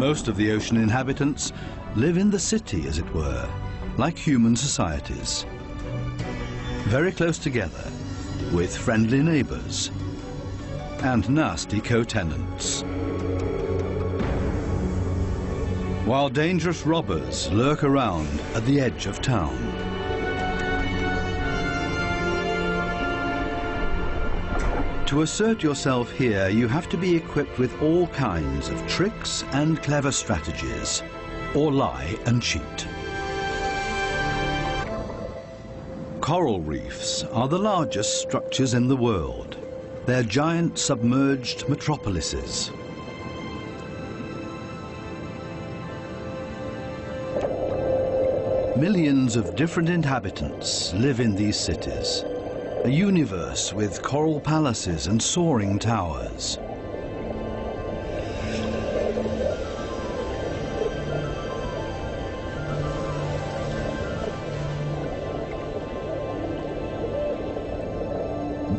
Most of the ocean inhabitants live in the city, as it were, like human societies. Very close together, with friendly neighbors and nasty co-tenants. While dangerous robbers lurk around at the edge of town. To assert yourself here, you have to be equipped with all kinds of tricks and clever strategies, or lie and cheat. Coral reefs are the largest structures in the world. They're giant submerged metropolises. Millions of different inhabitants live in these cities. A universe with coral palaces and soaring towers.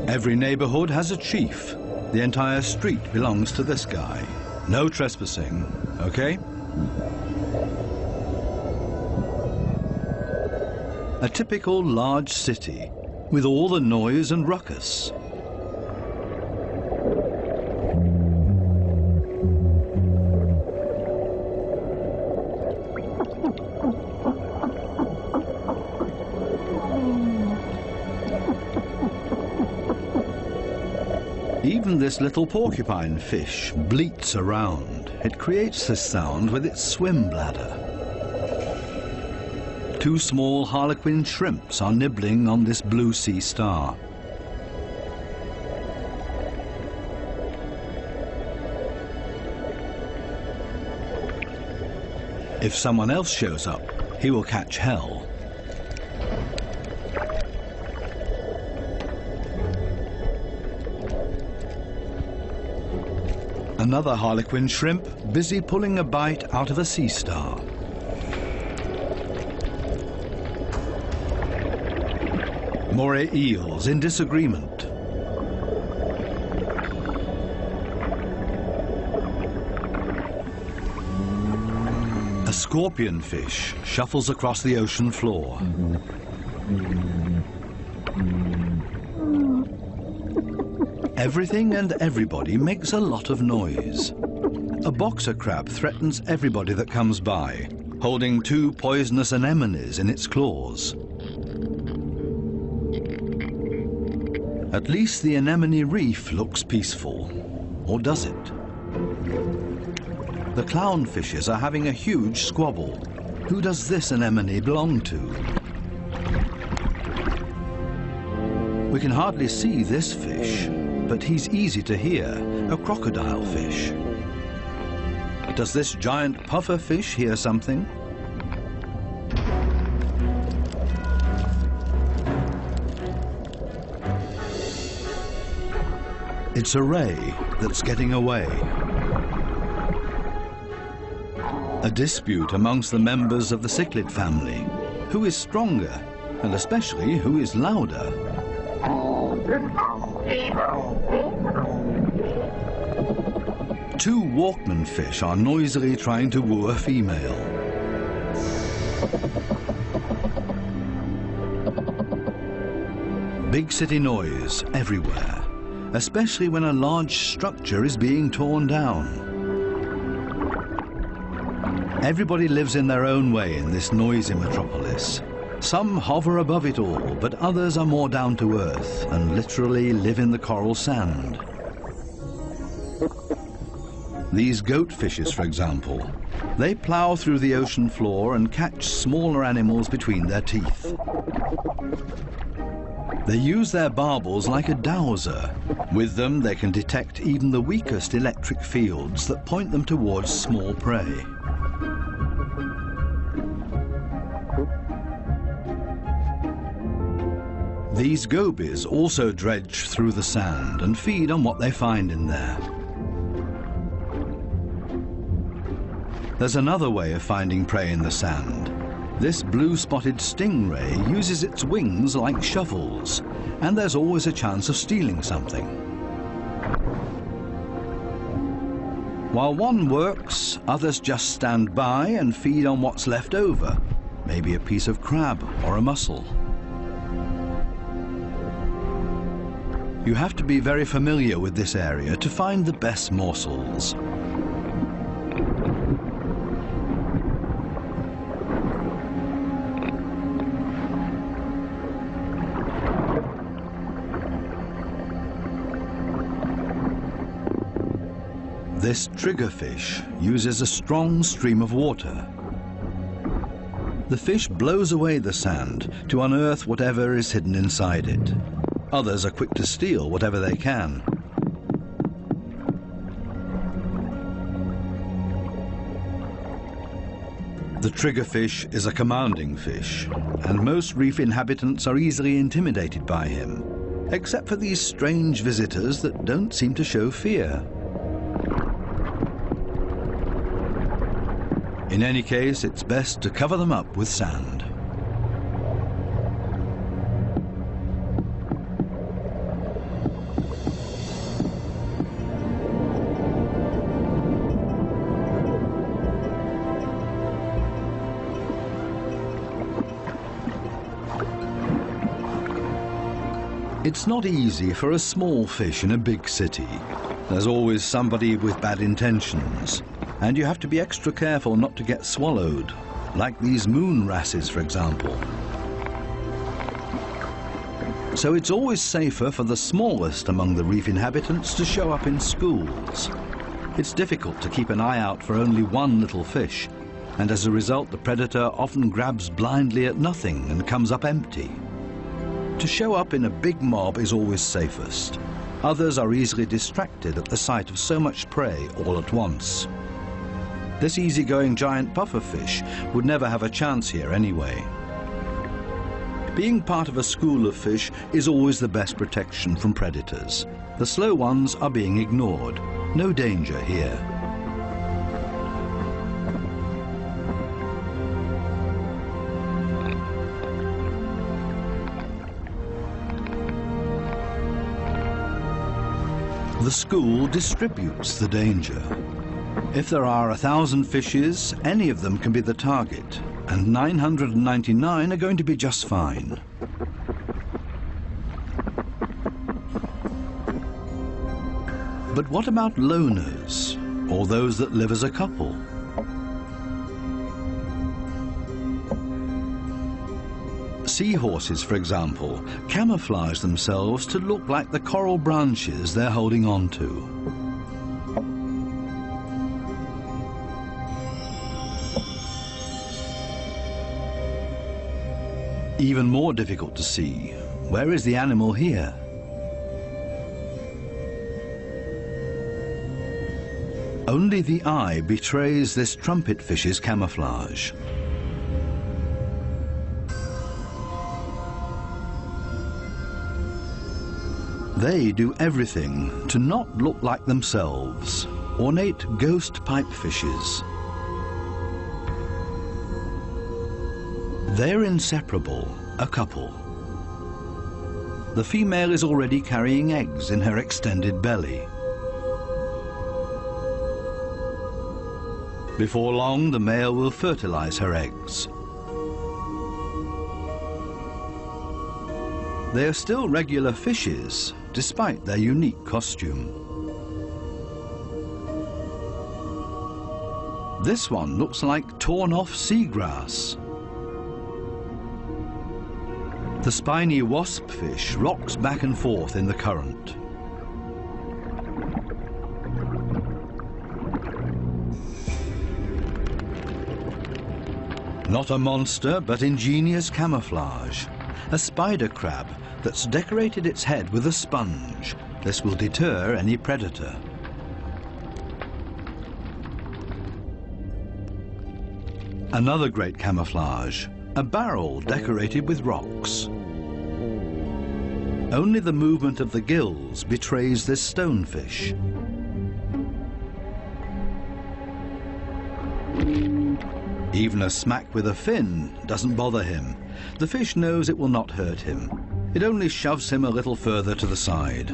Every neighborhood has a chief. The entire street belongs to this guy. No trespassing, okay? A typical large city with all the noise and ruckus. Even this little porcupine fish bleats around. It creates this sound with its swim bladder. Two small harlequin shrimps are nibbling on this blue sea star. If someone else shows up, he will catch hell. Another harlequin shrimp busy pulling a bite out of a sea star. Moray eels in disagreement. A scorpion fish shuffles across the ocean floor. Everything and everybody makes a lot of noise. A boxer crab threatens everybody that comes by, holding two poisonous anemones in its claws. At least the anemone reef looks peaceful. Or does it? The clownfishes are having a huge squabble. Who does this anemone belong to? We can hardly see this fish, but he's easy to hear, a crocodile fish. Does this giant puffer fish hear something? It's a ray that's getting away. A dispute amongst the members of the cichlid family. Who is stronger, and especially who is louder? Two Walkman fish are noisily trying to woo a female. Big city noise everywhere, especially when a large structure is being torn down. Everybody lives in their own way in this noisy metropolis. Some hover above it all, but others are more down to earth and literally live in the coral sand. These goat fishes, for example, they plow through the ocean floor and catch smaller animals between their teeth. They use their barbels like a dowser. With them, they can detect even the weakest electric fields that point them towards small prey. These gobies also dredge through the sand and feed on what they find in there. There's another way of finding prey in the sand. This blue-spotted stingray uses its wings like shovels, and there's always a chance of stealing something. While one works, others just stand by and feed on what's left over, maybe a piece of crab or a mussel. You have to be very familiar with this area to find the best morsels. This triggerfish uses a strong stream of water. The fish blows away the sand to unearth whatever is hidden inside it. Others are quick to steal whatever they can. The triggerfish is a commanding fish, and most reef inhabitants are easily intimidated by him, except for these strange visitors that don't seem to show fear. In any case, it's best to cover them up with sand. It's not easy for a small fish in a big city. There's always somebody with bad intentions, and you have to be extra careful not to get swallowed, like these moon wrasses, for example. So it's always safer for the smallest among the reef inhabitants to show up in schools. It's difficult to keep an eye out for only one little fish, and as a result the predator often grabs blindly at nothing and comes up empty. To show up in a big mob is always safest. Others are easily distracted at the sight of so much prey all at once. This easygoing giant pufferfish would never have a chance here anyway. Being part of a school of fish is always the best protection from predators. The slow ones are being ignored. No danger here. The school distributes the danger. If there are 1,000 fishes, any of them can be the target, and 999 are going to be just fine. But what about loners, or those that live as a couple? Seahorses, for example, camouflage themselves to look like the coral branches they're holding on to. Even more difficult to see, where is the animal here? Only the eye betrays this trumpetfish's camouflage. They do everything to not look like themselves, ornate ghost pipefishes. They're inseparable, a couple. The female is already carrying eggs in her extended belly. Before long, the male will fertilize her eggs. They are still regular fishes, despite their unique costume. This one looks like torn-off seagrass. The spiny waspfish rocks back and forth in the current. Not a monster, but ingenious camouflage. A spider crab that's decorated its head with a sponge. This will deter any predator. Another great camouflage, a barrel decorated with rocks. Only the movement of the gills betrays this stonefish. Even a smack with a fin doesn't bother him. The fish knows it will not hurt him. It only shoves him a little further to the side.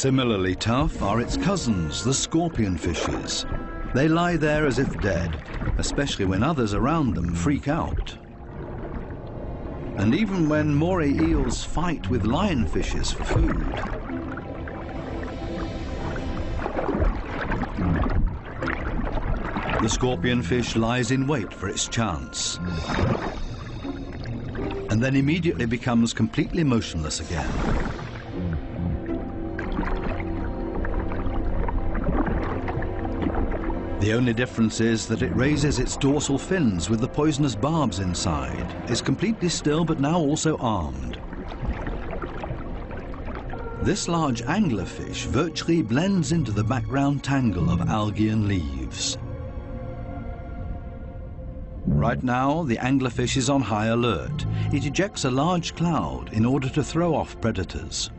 Similarly tough are its cousins, the scorpion fishes. They lie there as if dead, especially when others around them freak out. And even when moray eels fight with lionfishes for food. The scorpion fish lies in wait for its chance, and then immediately becomes completely motionless again. The only difference is that it raises its dorsal fins with the poisonous barbs inside, is completely still but now also armed. This large anglerfish virtually blends into the background tangle of algae and leaves. Right now, the anglerfish is on high alert. It ejects a large cloud in order to throw off predators.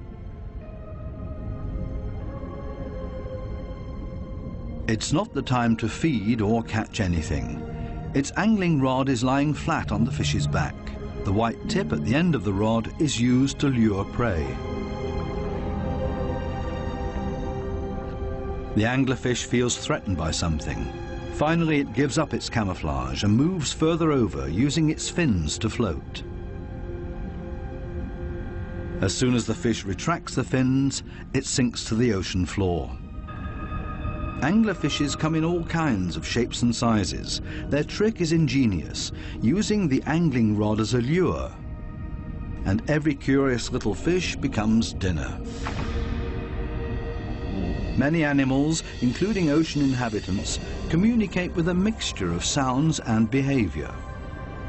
It's not the time to feed or catch anything. Its angling rod is lying flat on the fish's back. The white tip at the end of the rod is used to lure prey. The anglerfish feels threatened by something. Finally, it gives up its camouflage and moves further over, using its fins to float. As soon as the fish retracts the fins, it sinks to the ocean floor. Anglerfishes come in all kinds of shapes and sizes. Their trick is ingenious, using the angling rod as a lure. And every curious little fish becomes dinner. Many animals, including ocean inhabitants, communicate with a mixture of sounds and behavior.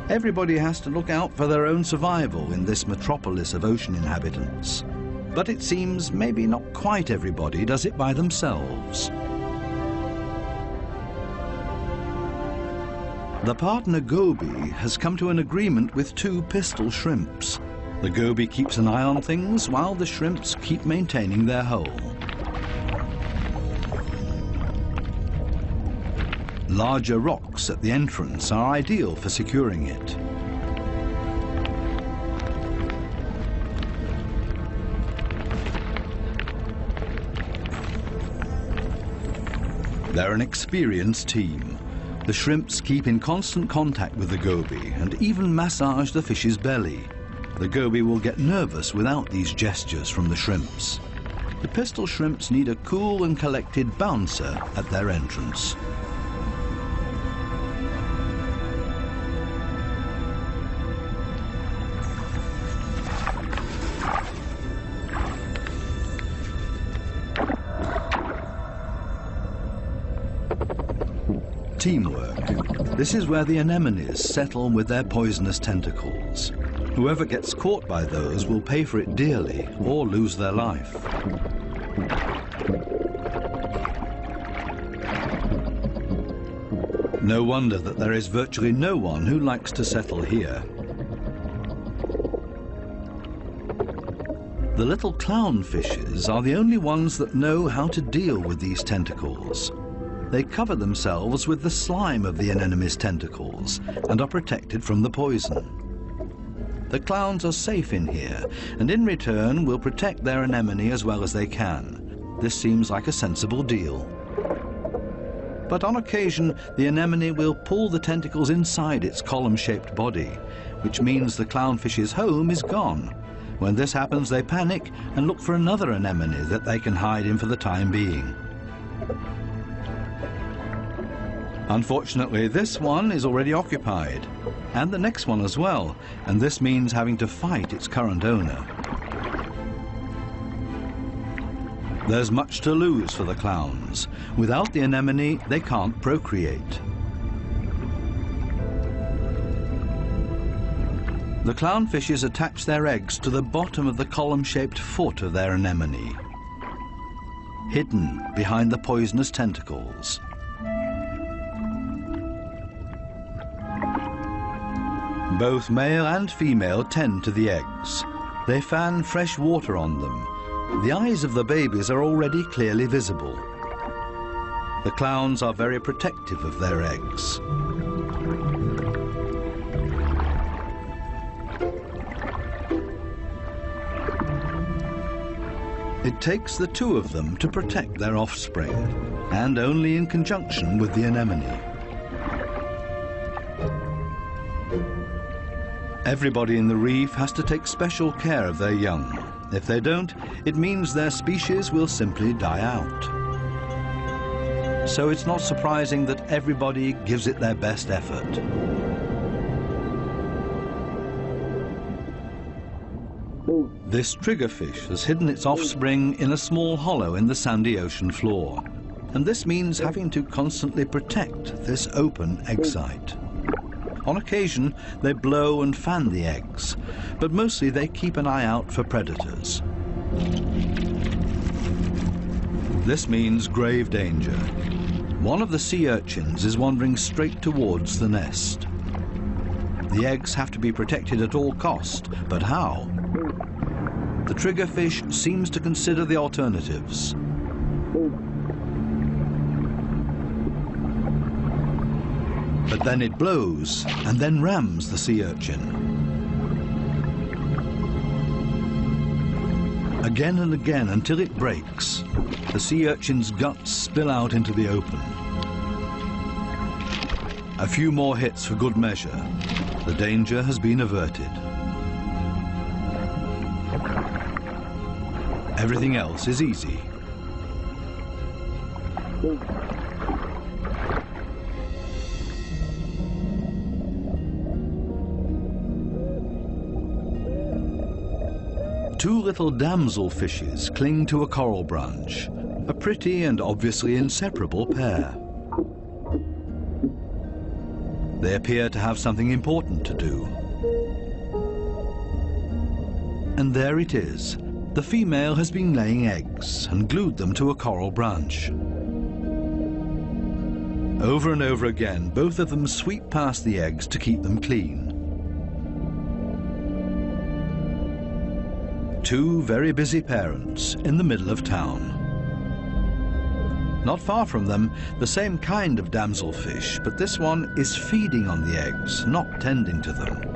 Everybody has to look out for their own survival in this metropolis of ocean inhabitants. But it seems maybe not quite everybody does it by themselves. The partner goby has come to an agreement with two pistol shrimps. The goby keeps an eye on things while the shrimps keep maintaining their hole. Larger rocks at the entrance are ideal for securing it. They're an experienced team. The shrimps keep in constant contact with the goby and even massage the fish's belly. The goby will get nervous without these gestures from the shrimps. The pistol shrimps need a cool and collected bouncer at their entrance. Teamwork. This is where the anemones settle with their poisonous tentacles. Whoever gets caught by those will pay for it dearly or lose their life. No wonder that there is virtually no one who likes to settle here. The little clownfishes are the only ones that know how to deal with these tentacles. They cover themselves with the slime of the anemone's tentacles and are protected from the poison. The clowns are safe in here and in return will protect their anemone as well as they can. This seems like a sensible deal. But on occasion, the anemone will pull the tentacles inside its column-shaped body, which means the clownfish's home is gone. When this happens, they panic and look for another anemone that they can hide in for the time being. Unfortunately, this one is already occupied, and the next one as well, and this means having to fight its current owner. There's much to lose for the clowns. Without the anemone, they can't procreate. The clownfishes attach their eggs to the bottom of the column-shaped foot of their anemone, hidden behind the poisonous tentacles. Both male and female tend to the eggs. They fan fresh water on them. The eyes of the babies are already clearly visible. The clowns are very protective of their eggs. It takes the two of them to protect their offspring, and only in conjunction with the anemone. Everybody in the reef has to take special care of their young. If they don't, it means their species will simply die out. So it's not surprising that everybody gives it their best effort. This triggerfish has hidden its offspring in a small hollow in the sandy ocean floor. And this means having to constantly protect this open egg site. On occasion, they blow and fan the eggs, but mostly they keep an eye out for predators. This means grave danger. One of the sea urchins is wandering straight towards the nest. The eggs have to be protected at all cost, but how? The triggerfish seems to consider the alternatives. But then it blows and then rams the sea urchin. Again and again until it breaks, the sea urchin's guts spill out into the open. A few more hits for good measure. The danger has been averted. Everything else is easy. Two little damselfishes cling to a coral branch, a pretty and obviously inseparable pair. They appear to have something important to do. And there it is. The female has been laying eggs and glued them to a coral branch. Over and over again, both of them sweep past the eggs to keep them clean. Two very busy parents in the middle of town. Not far from them, the same kind of damselfish, but this one is feeding on the eggs, not tending to them.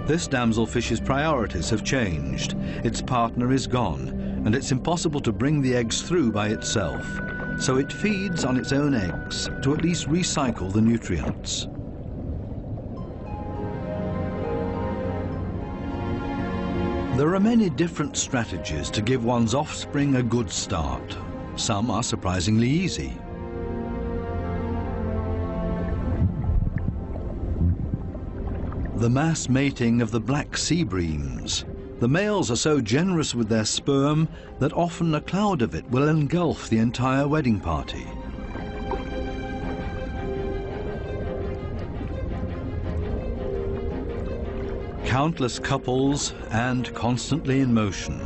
This damselfish's priorities have changed. Its partner is gone, and it's impossible to bring the eggs through by itself. So it feeds on its own eggs to at least recycle the nutrients. There are many different strategies to give one's offspring a good start. Some are surprisingly easy. The mass mating of the black sea breams. The males are so generous with their sperm that often a cloud of it will engulf the entire wedding party. Countless couples and constantly in motion.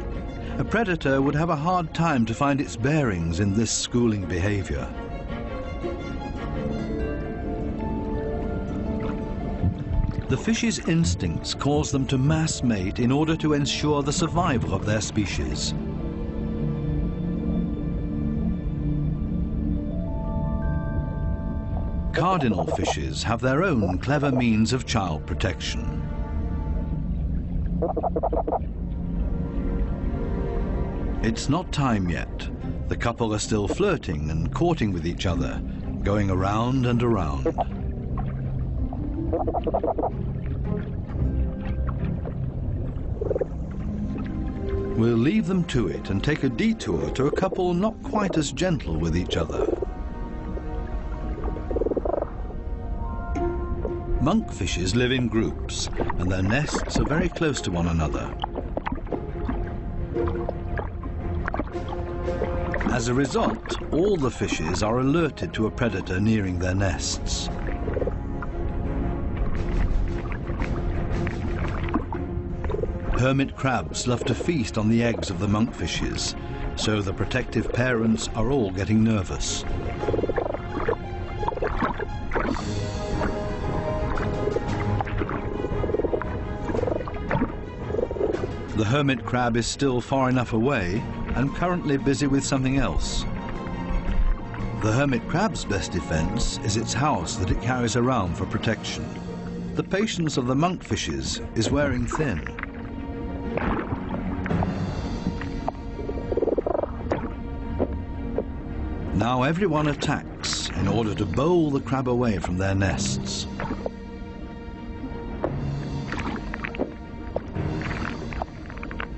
A predator would have a hard time to find its bearings in this schooling behavior. The fish's instincts cause them to mass mate in order to ensure the survival of their species. Cardinal fishes have their own clever means of child protection. It's not time yet. The couple are still flirting and courting with each other, going around and around. We'll leave them to it and take a detour to a couple not quite as gentle with each other. Monkfishes live in groups, and their nests are very close to one another. As a result, all the fishes are alerted to a predator nearing their nests. Hermit crabs love to feast on the eggs of the monkfishes, so the protective parents are all getting nervous. The hermit crab is still far enough away and currently busy with something else. The hermit crab's best defense is its house that it carries around for protection. The patience of the monkfishes is wearing thin. Now everyone attacks in order to bowl the crab away from their nests.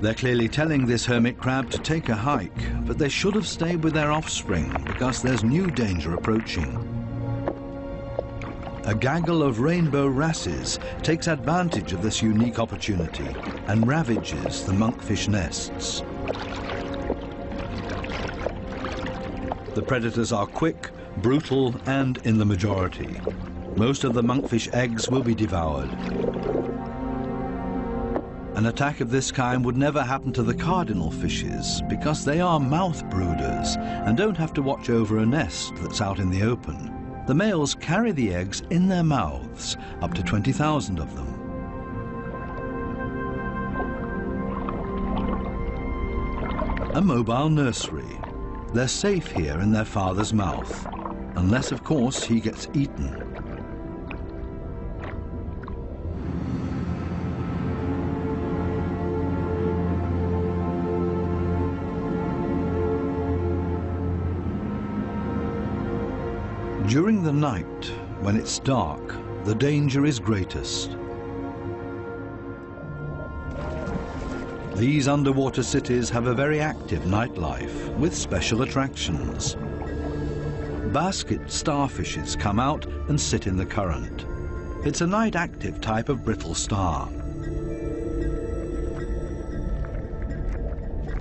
They're clearly telling this hermit crab to take a hike, but they should have stayed with their offspring because there's new danger approaching. A gaggle of rainbow wrasses takes advantage of this unique opportunity and ravages the monkfish nests. The predators are quick, brutal, and in the majority. Most of the monkfish eggs will be devoured. An attack of this kind would never happen to the cardinal fishes because they are mouth brooders and don't have to watch over a nest that's out in the open. The males carry the eggs in their mouths, up to 20,000 of them. A mobile nursery. They're safe here in their father's mouth, unless, of course, he gets eaten. During the night, when it's dark, the danger is greatest. These underwater cities have a very active nightlife with special attractions. Basket starfishes come out and sit in the current. It's a night-active type of brittle star.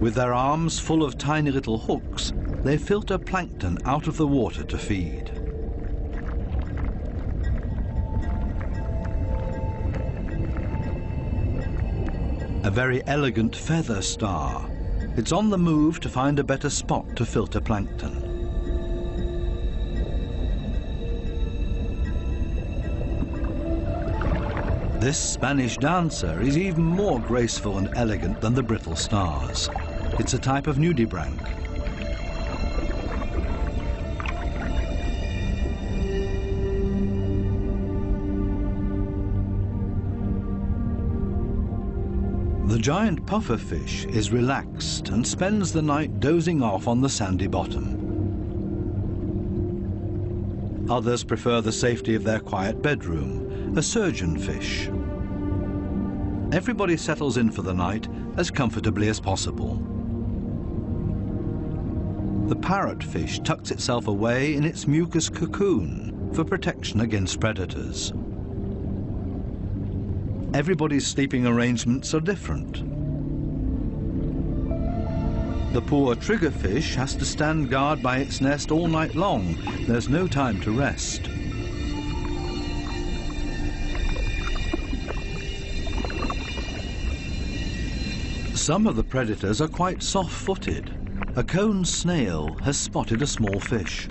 With their arms full of tiny little hooks, they filter plankton out of the water to feed. A very elegant feather star. It's on the move to find a better spot to filter plankton. This Spanish dancer is even more graceful and elegant than the brittle stars. It's a type of nudibranch. The giant pufferfish is relaxed and spends the night dozing off on the sandy bottom. Others prefer the safety of their quiet bedroom, a surgeonfish. Everybody settles in for the night as comfortably as possible. The parrotfish tucks itself away in its mucus cocoon for protection against predators. Everybody's sleeping arrangements are different. The poor triggerfish has to stand guard by its nest all night long. There's no time to rest. Some of the predators are quite soft-footed. A cone snail has spotted a small fish.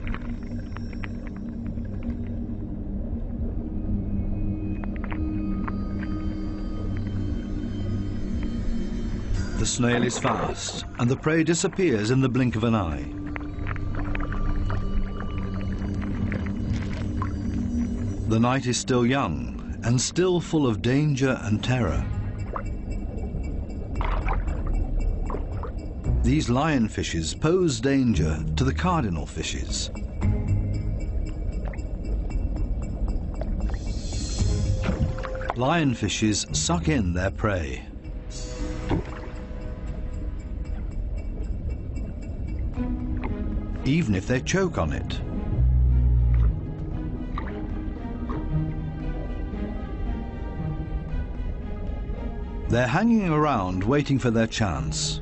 The snail is fast, and the prey disappears in the blink of an eye. The night is still young, and still full of danger and terror. These lionfishes pose danger to the cardinal fishes. Lionfishes suck in their prey. Even if they choke on it. They're hanging around waiting for their chance.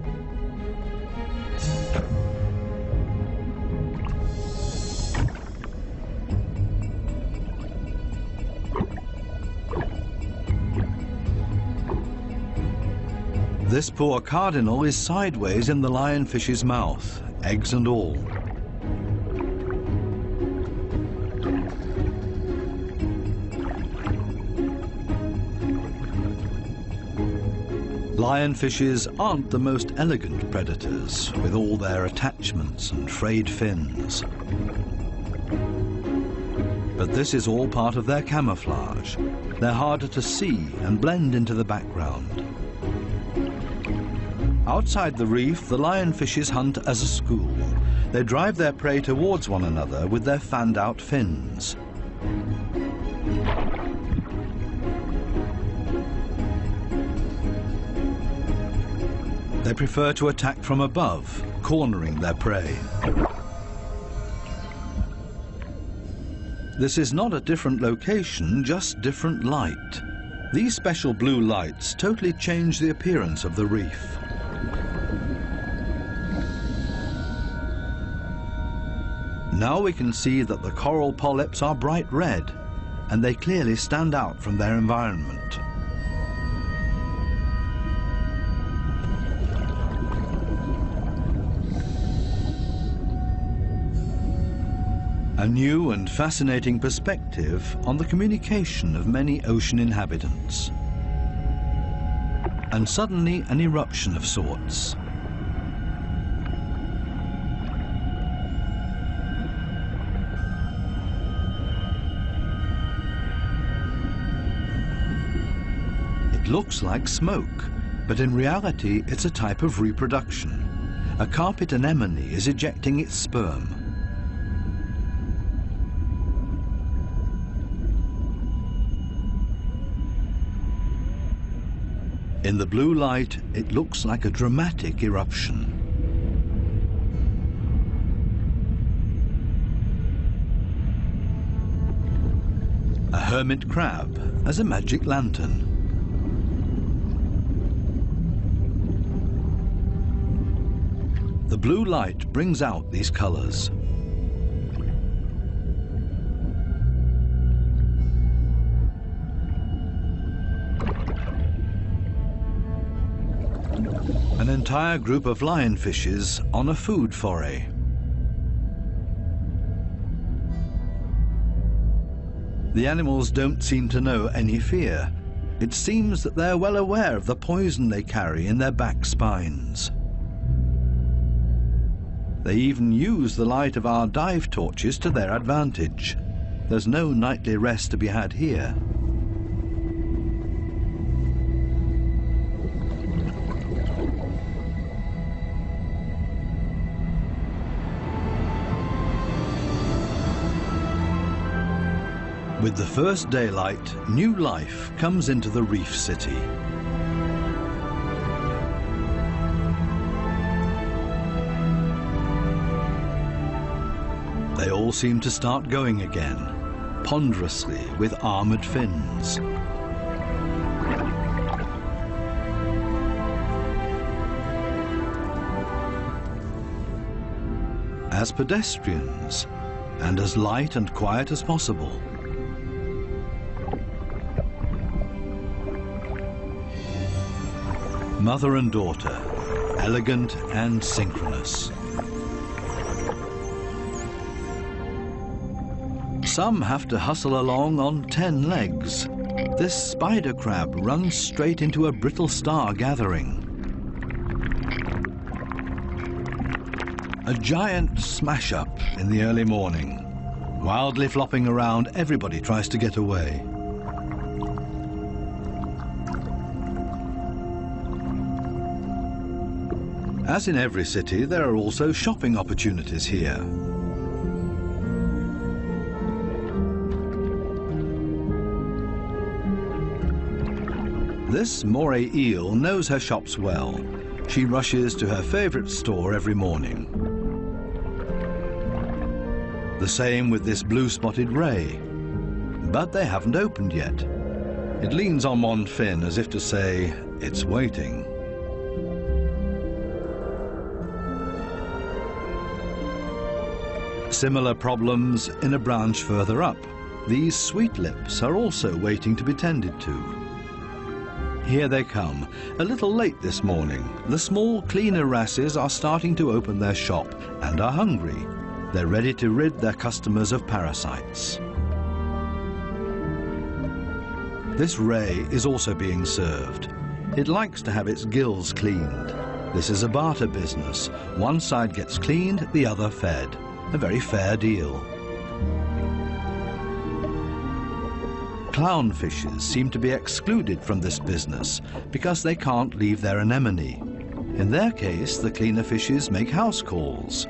This poor cardinal is sideways in the lionfish's mouth, eggs and all. Lionfishes aren't the most elegant predators, with all their attachments and frayed fins. But this is all part of their camouflage. They're harder to see and blend into the background. Outside the reef, the lionfishes hunt as a school. They drive their prey towards one another with their fanned-out fins. They prefer to attack from above, cornering their prey. This is not a different location, just different light. These special blue lights totally change the appearance of the reef. Now we can see that the coral polyps are bright red, and they clearly stand out from their environment. A new and fascinating perspective on the communication of many ocean inhabitants. And suddenly an eruption of sorts. It looks like smoke, but in reality it's a type of reproduction. A carpet anemone is ejecting its sperm. In the blue light, it looks like a dramatic eruption. A hermit crab as a magic lantern. The blue light brings out these colors. An entire group of lionfishes on a food foray. The animals don't seem to know any fear. It seems that they're well aware of the poison they carry in their back spines. They even use the light of our dive torches to their advantage. There's no nightly rest to be had here. With the first daylight, new life comes into the reef city. They all seem to start going again, ponderously with armored fins. As pedestrians, and as light and quiet as possible. Mother and daughter, elegant and synchronous. Some have to hustle along on 10 legs. This spider crab runs straight into a brittle star gathering. A giant smash-up in the early morning. Wildly flopping around, everybody tries to get away. As in every city, there are also shopping opportunities here. This moray eel knows her shops well. She rushes to her favorite store every morning. The same with this blue-spotted ray. But they haven't opened yet. It leans on one fin as if to say, it's waiting. Similar problems in a branch further up. These sweetlips are also waiting to be tended to. Here they come, a little late this morning. The small, cleaner wrasses are starting to open their shop and are hungry. They're ready to rid their customers of parasites. This ray is also being served. It likes to have its gills cleaned. This is a barter business. One side gets cleaned, the other fed. A very fair deal. Clownfishes seem to be excluded from this business because they can't leave their anemone. In their case, the cleaner fishes make house calls.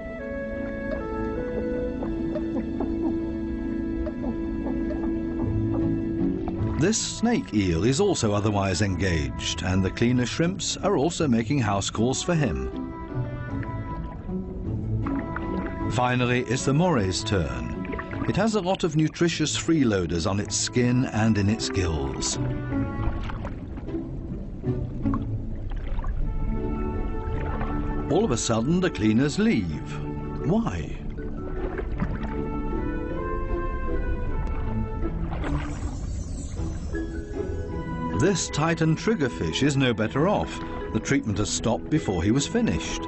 This snake eel is also otherwise engaged, and the cleaner shrimps are also making house calls for him. Finally, it's the moray's turn. It has a lot of nutritious freeloaders on its skin and in its gills. All of a sudden, the cleaners leave. Why? This Titan triggerfish is no better off. The treatment has stopped before he was finished.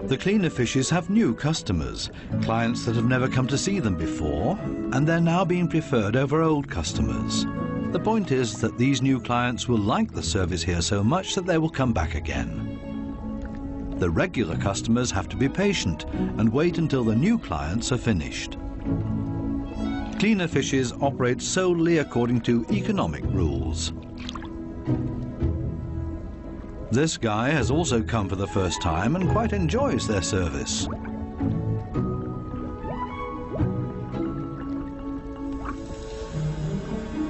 The cleaner fishes have new customers, clients that have never come to see them before, and they're now being preferred over old customers. The point is that these new clients will like the service here so much that they will come back again. The regular customers have to be patient and wait until the new clients are finished. Cleaner fishes operate solely according to economic rules. This guy has also come for the first time and quite enjoys their service.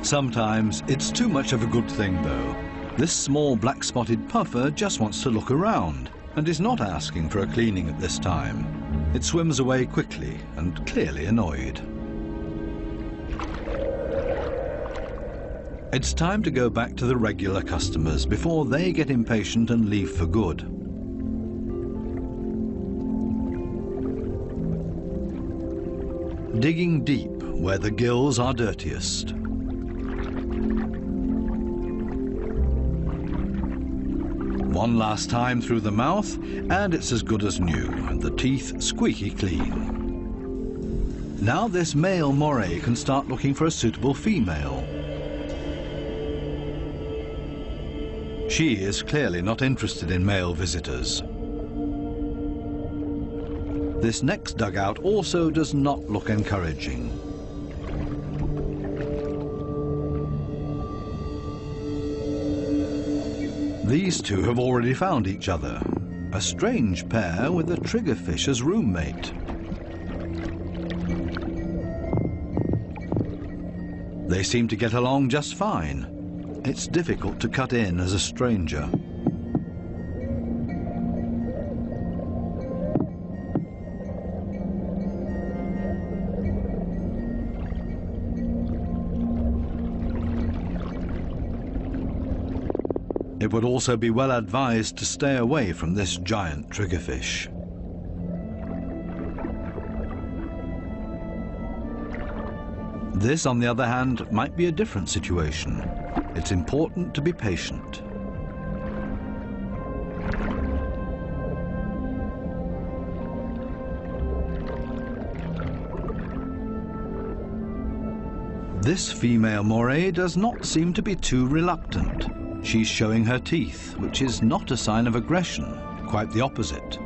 Sometimes it's too much of a good thing, though. This small black-spotted puffer just wants to look around and is not asking for a cleaning at this time. It swims away quickly and clearly annoyed. It's time to go back to the regular customers before they get impatient and leave for good. Digging deep where the gills are dirtiest. One last time through the mouth, and it's as good as new, and the teeth squeaky clean. Now this male moray can start looking for a suitable female. She is clearly not interested in male visitors. This next dugout also does not look encouraging. These two have already found each other. A strange pair with a triggerfish as roommate. They seem to get along just fine. It's difficult to cut in as a stranger. It would also be well advised to stay away from this giant triggerfish. This, on the other hand, might be a different situation. It's important to be patient. This female moray does not seem to be too reluctant. She's showing her teeth, which is not a sign of aggression, quite the opposite.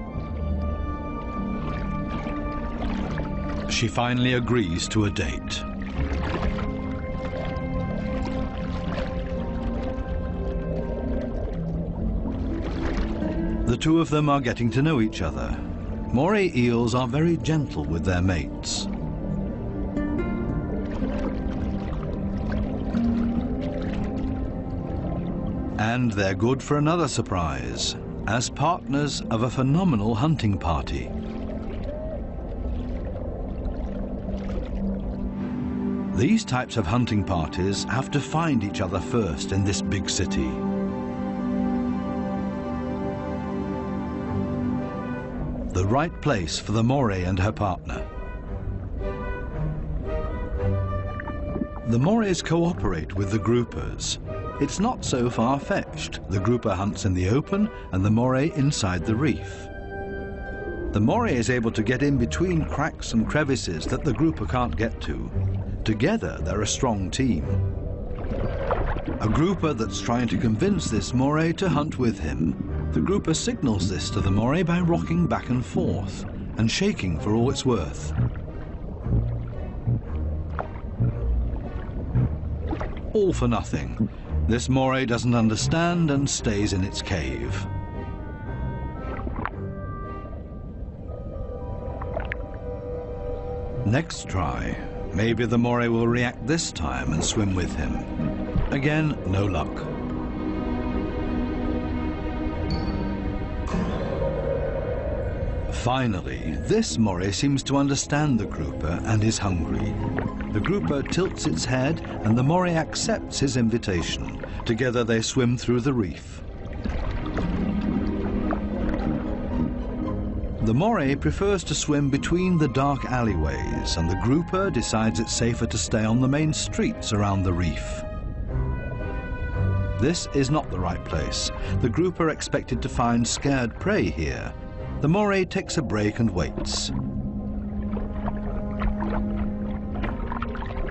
She finally agrees to a date. The two of them are getting to know each other. Moray eels are very gentle with their mates. And they're good for another surprise, as partners of a phenomenal hunting party. These types of hunting parties have to find each other first in this big city. The right place for the moray and her partner. The morays cooperate with the groupers. It's not so far-fetched. The grouper hunts in the open and the moray inside the reef. The moray is able to get in between cracks and crevices that the grouper can't get to. Together, they're a strong team. A grouper that's trying to convince this moray to hunt with him. The grouper signals this to the moray by rocking back and forth and shaking for all it's worth. All for nothing. This moray doesn't understand and stays in its cave. Next try. Maybe the moray will react this time and swim with him. Again, no luck. Finally, this moray seems to understand the grouper and is hungry. The grouper tilts its head and the moray accepts his invitation. Together they swim through the reef. The moray prefers to swim between the dark alleyways, and the grouper decides it's safer to stay on the main streets around the reef. This is not the right place. The grouper expected to find scared prey here. The moray takes a break and waits.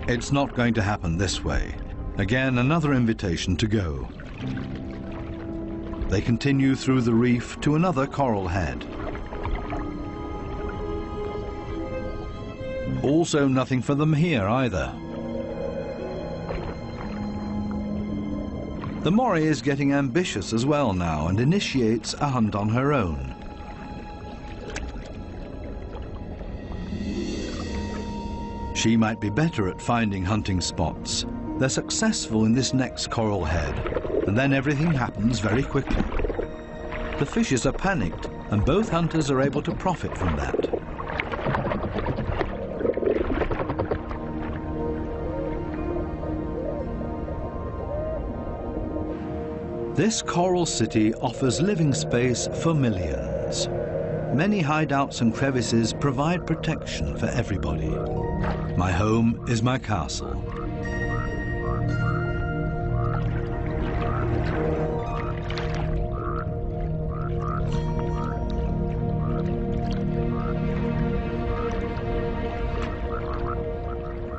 It's not going to happen this way. Again, another invitation to go. They continue through the reef to another coral head. Also nothing for them here either. The moray is getting ambitious as well now and initiates a hunt on her own. She might be better at finding hunting spots. They're successful in this next coral head, and then everything happens very quickly. The fishes are panicked, and both hunters are able to profit from that. This coral city offers living space for millions. Many hideouts and crevices provide protection for everybody. My home is my castle.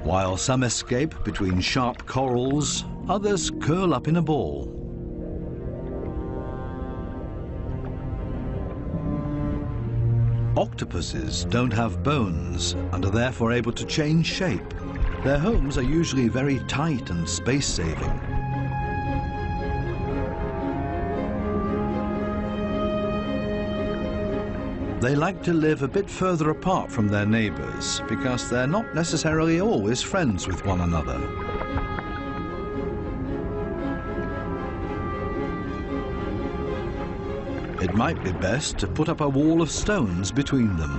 While some escape between sharp corals, others curl up in a ball. Octopuses don't have bones and are therefore able to change shape. Their homes are usually very tight and space-saving. They like to live a bit further apart from their neighbors because they're not necessarily always friends with one another. It might be best to put up a wall of stones between them.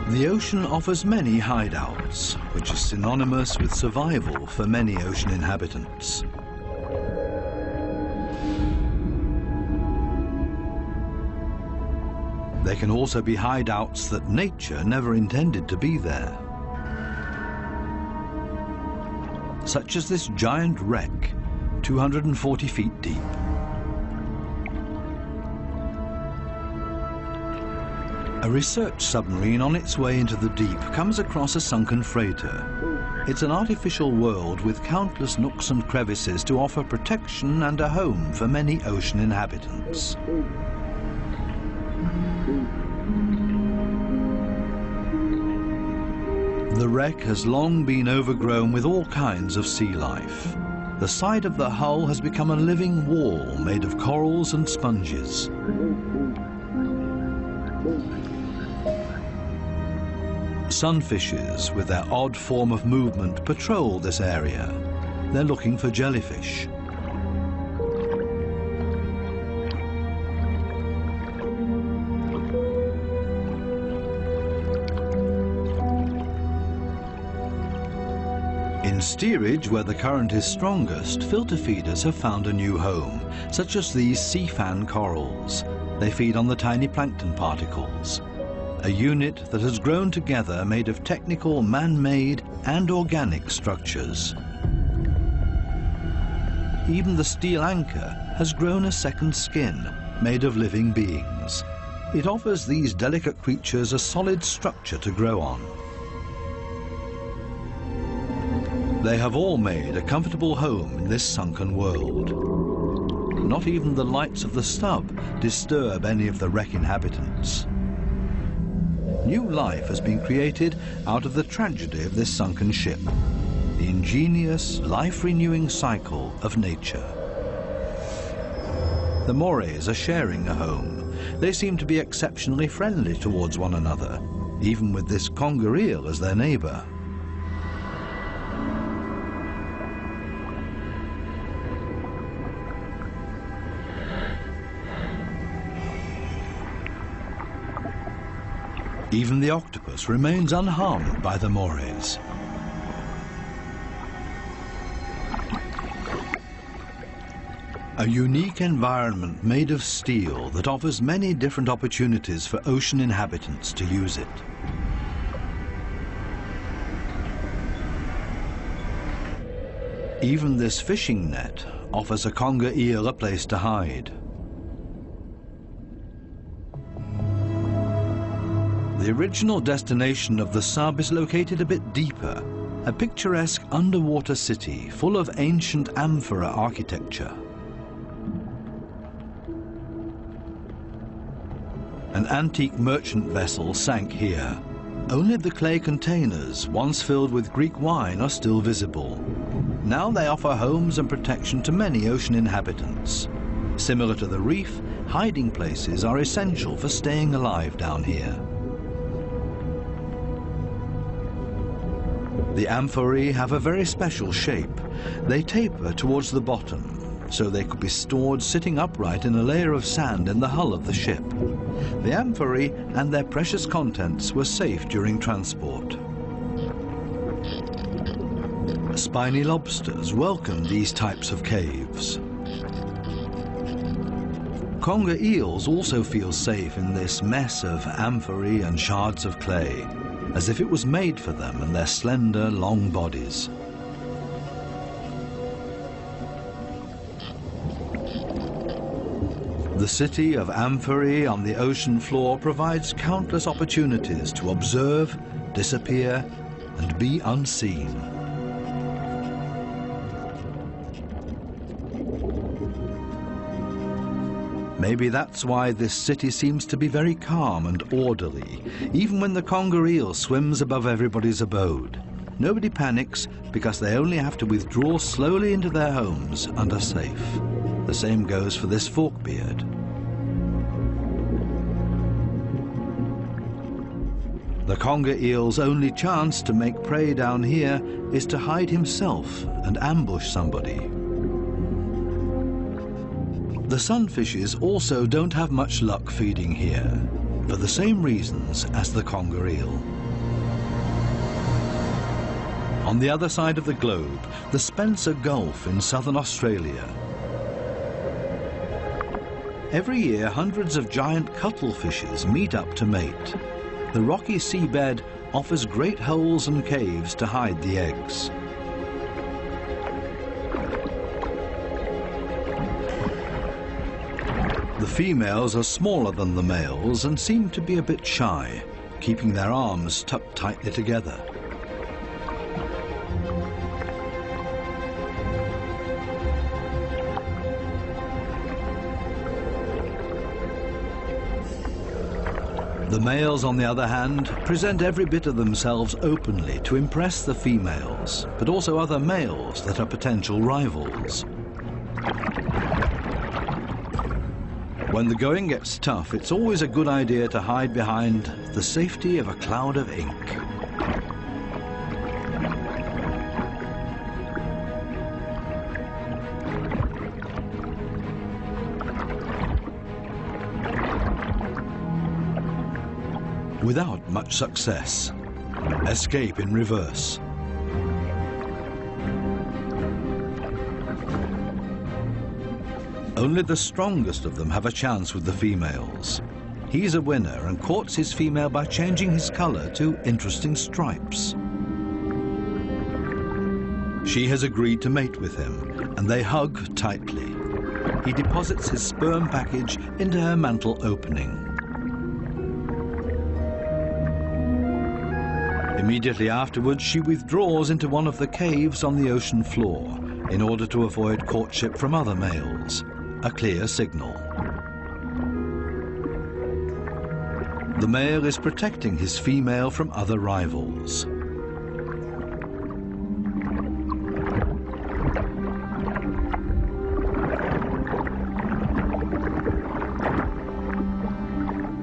The ocean offers many hideouts, which is synonymous with survival for many ocean inhabitants. They can also be hideouts that nature never intended to be there. Such as this giant wreck, 240 feet deep. A research submarine on its way into the deep comes across a sunken freighter. It's an artificial world with countless nooks and crevices to offer protection and a home for many ocean inhabitants. The wreck has long been overgrown with all kinds of sea life. The side of the hull has become a living wall made of corals and sponges. Sunfishes, with their odd form of movement, patrol this area. They're looking for jellyfish. In steerage, where the current is strongest, filter feeders have found a new home, such as these sea fan corals. They feed on the tiny plankton particles, a unit that has grown together made of technical, man-made and organic structures. Even the steel anchor has grown a second skin, made of living beings. It offers these delicate creatures a solid structure to grow on. They have all made a comfortable home in this sunken world. Not even the lights of the stub disturb any of the wreck inhabitants. New life has been created out of the tragedy of this sunken ship, the ingenious, life-renewing cycle of nature. The morays are sharing a home. They seem to be exceptionally friendly towards one another. even with this conger eel as their neighbour. Even the octopus remains unharmed by the mores. A unique environment made of steel that offers many different opportunities for ocean inhabitants to use it. Even this fishing net offers a conger eel a place to hide. The original destination of the sub is located a bit deeper, a picturesque underwater city full of ancient amphora architecture. An antique merchant vessel sank here. Only the clay containers, once filled with Greek wine, are still visible. Now they offer homes and protection to many ocean inhabitants. Similar to the reef, hiding places are essential for staying alive down here. The amphorae have a very special shape. They taper towards the bottom, so they could be stored sitting upright in a layer of sand in the hull of the ship. The amphorae and their precious contents were safe during transport. Spiny lobsters welcome these types of caves. Conger eels also feel safe in this mess of amphorae and shards of clay, as if it was made for them and their slender, long bodies. The city of amphorae on the ocean floor provides countless opportunities to observe, disappear, and be unseen. Maybe that's why this city seems to be very calm and orderly, even when the conger eel swims above everybody's abode. Nobody panics because they only have to withdraw slowly into their homes and are safe. The same goes for this forkbeard. The conger eel's only chance to make prey down here is to hide himself and ambush somebody. The sunfishes also don't have much luck feeding here, for the same reasons as the conger eel. On the other side of the globe, the Spencer Gulf in southern Australia. Every year, hundreds of giant cuttlefishes meet up to mate. The rocky seabed offers great holes and caves to hide the eggs. The females are smaller than the males and seem to be a bit shy, keeping their arms tucked tightly together. The males, on the other hand, present every bit of themselves openly to impress the females, but also other males that are potential rivals. When the going gets tough, it's always a good idea to hide behind the safety of a cloud of ink. Without much success. Escape in reverse. Only the strongest of them have a chance with the females. He's a winner and courts his female by changing his color to interesting stripes. She has agreed to mate with him, and they hug tightly. He deposits his sperm package into her mantle opening. Immediately afterwards, she withdraws into one of the caves on the ocean floor in order to avoid courtship from other males. A clear signal. The male is protecting his female from other rivals.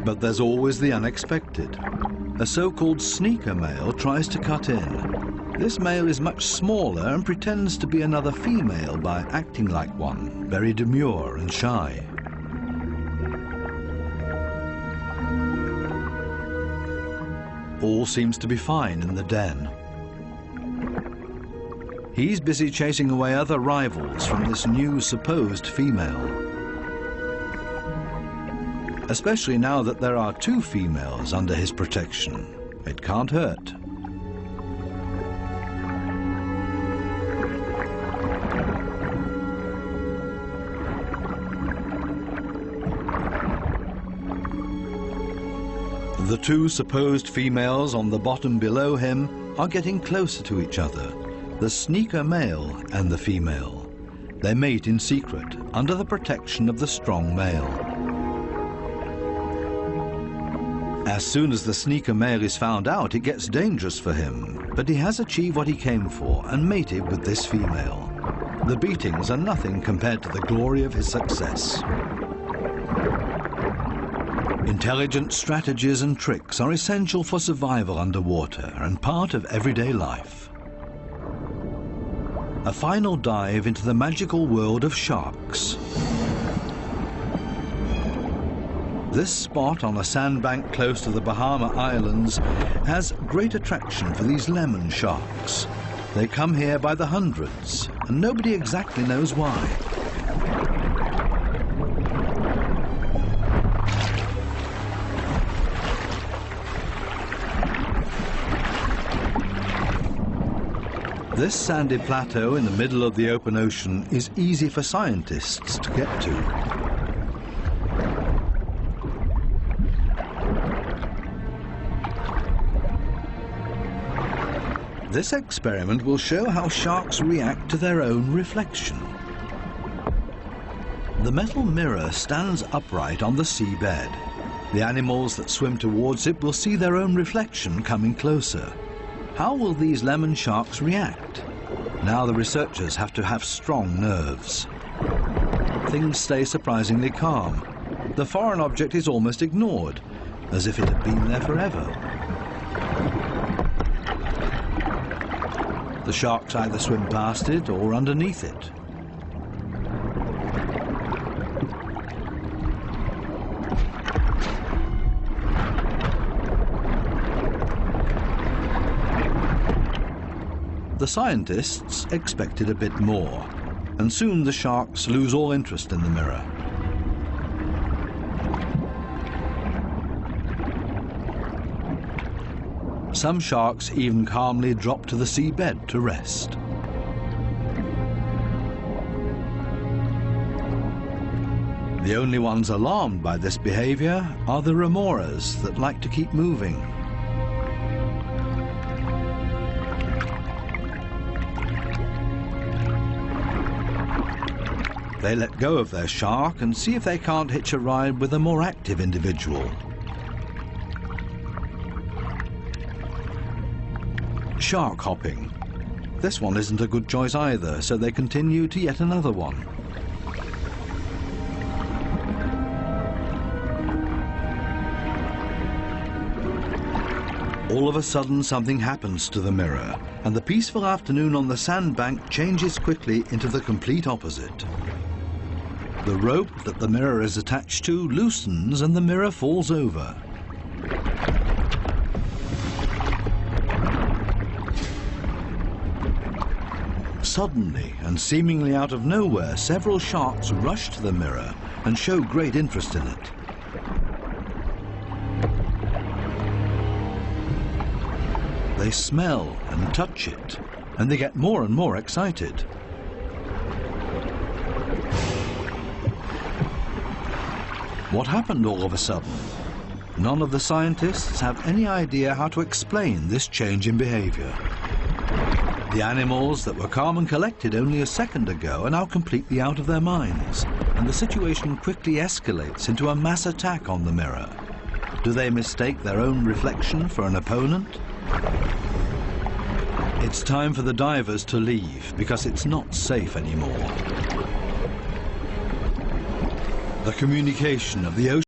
But there's always the unexpected. A so-called sneaker male tries to cut in. This male is much smaller and pretends to be another female by acting like one, very demure and shy. All seems to be fine in the den. He's busy chasing away other rivals from this new supposed female. Especially now that there are two females under his protection. It can't hurt. The two supposed females on the bottom below him are getting closer to each other, the sneaker male and the female. They mate in secret, under the protection of the strong male. As soon as the sneaker male is found out, it gets dangerous for him, but he has achieved what he came for and mated with this female. The beatings are nothing compared to the glory of his success. Intelligent strategies and tricks are essential for survival underwater and part of everyday life. A final dive into the magical world of sharks. This spot on a sandbank close to the Bahama Islands has great attraction for these lemon sharks. They come here by the hundreds, and nobody exactly knows why. This sandy plateau in the middle of the open ocean is easy for scientists to get to. This experiment will show how sharks react to their own reflection. The metal mirror stands upright on the seabed. The animals that swim towards it will see their own reflection coming closer. How will these lemon sharks react? Now the researchers have to have strong nerves. Things stay surprisingly calm. The foreign object is almost ignored, as if it had been there forever. The sharks either swim past it or underneath it. The scientists expected a bit more, and soon the sharks lose all interest in the mirror. Some sharks even calmly drop to the seabed to rest. The only ones alarmed by this behavior are the remoras that like to keep moving. They let go of their shark and see if they can't hitch a ride with a more active individual. Shark hopping. This one isn't a good choice either, so they continue to yet another one. All of a sudden, something happens to the mirror, and the peaceful afternoon on the sandbank changes quickly into the complete opposite. The rope that the mirror is attached to loosens and the mirror falls over. Suddenly, and seemingly out of nowhere, several sharks rush to the mirror and show great interest in it. They smell and touch it, and they get more and more excited. What happened all of a sudden? None of the scientists have any idea how to explain this change in behavior. The animals that were calm and collected only a second ago are now completely out of their minds, and the situation quickly escalates into a mass attack on the mirror. Do they mistake their own reflection for an opponent? It's time for the divers to leave because it's not safe anymore. The communication of the ocean